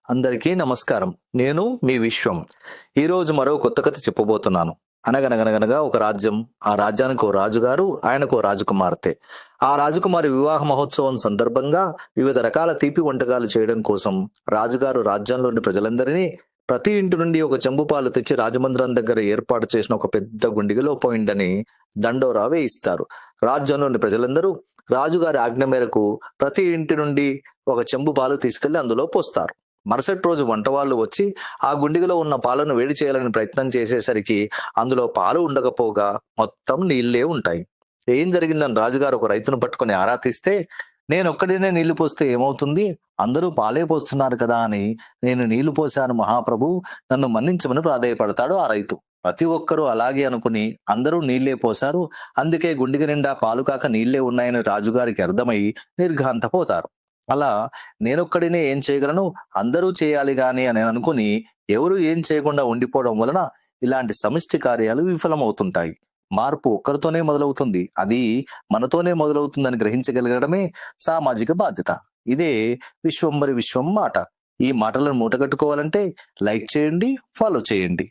అందరికీ నమస్కారం. నేను మీ విశ్వం. ఈరోజు మరో కొత్త కథ చెప్పబోతున్నాను. అనగనగనగనగా ఒక రాజ్యం. ఆ రాజ్యానికి ఓ రాజుగారు, ఆయనకు ఓ రాజకుమార్తె. ఆ రాజకుమారి వివాహ మహోత్సవం సందర్భంగా వివిధ రకాల తీపి వంటకాలు చేయడం కోసం రాజుగారు రాజ్యంలోని ప్రజలందరినీ ప్రతి ఇంటి నుండి ఒక చెంబు పాలు తెచ్చి రాజమందిరం దగ్గర ఏర్పాటు చేసిన ఒక పెద్ద గుండిగలో పోయిండని దండోరా వేయిస్తారు. రాజ్యంలోని ప్రజలందరూ రాజుగారి ఆజ్ఞ మేరకు ప్రతి ఇంటి నుండి ఒక చెంబు పాలు తీసుకెళ్లి అందులో పోస్తారు. మరుసటి రోజు వంటవాళ్ళు వచ్చి ఆ గుండిగలో ఉన్న పాలను వేడి చేయాలని ప్రయత్నం చేసేసరికి అందులో పాలు ఉండకపోగా మొత్తం నీళ్ళే ఉంటాయి. ఏం జరిగిందని రాజుగారు ఒక రైతును పట్టుకొని ఆరా తీస్తే, నేనొక్కడినే నీళ్లు పోస్తే ఏమవుతుంది, అందరూ పాలే పోస్తున్నారు కదా అని నేను నీళ్లు పోశాను మహాప్రభు, నన్ను మన్నించమని ప్రాధేయపడతాడు ఆ రైతు. ప్రతి ఒక్కరూ అలాగే అనుకుని అందరూ నీళ్లే పోశారు. అందుకే గుండిగ నిండా పాలు కాక నీళ్లే ఉన్నాయని రాజుగారికి అర్థమై నిర్ఘాంతపోతారు. అలా నేనొక్కడినే ఏం చేయగలను, అందరూ చేయాలి గాని అని అనుకుని ఎవరు ఏం చేయకుండా ఉండిపోవడం వలన ఇలాంటి సమిష్టి కార్యాలు విఫలమవుతుంటాయి. మార్పు ఒక్కరితోనే మొదలవుతుంది, అది మనతోనే మొదలవుతుందని గ్రహించగలగడమే సామాజిక బాధ్యత. ఇదే విశ్వంబరి విశ్వం మాట. ఈ మాటలను మూటగట్టుకోవాలంటే లైక్ చేయండి, ఫాలో చేయండి.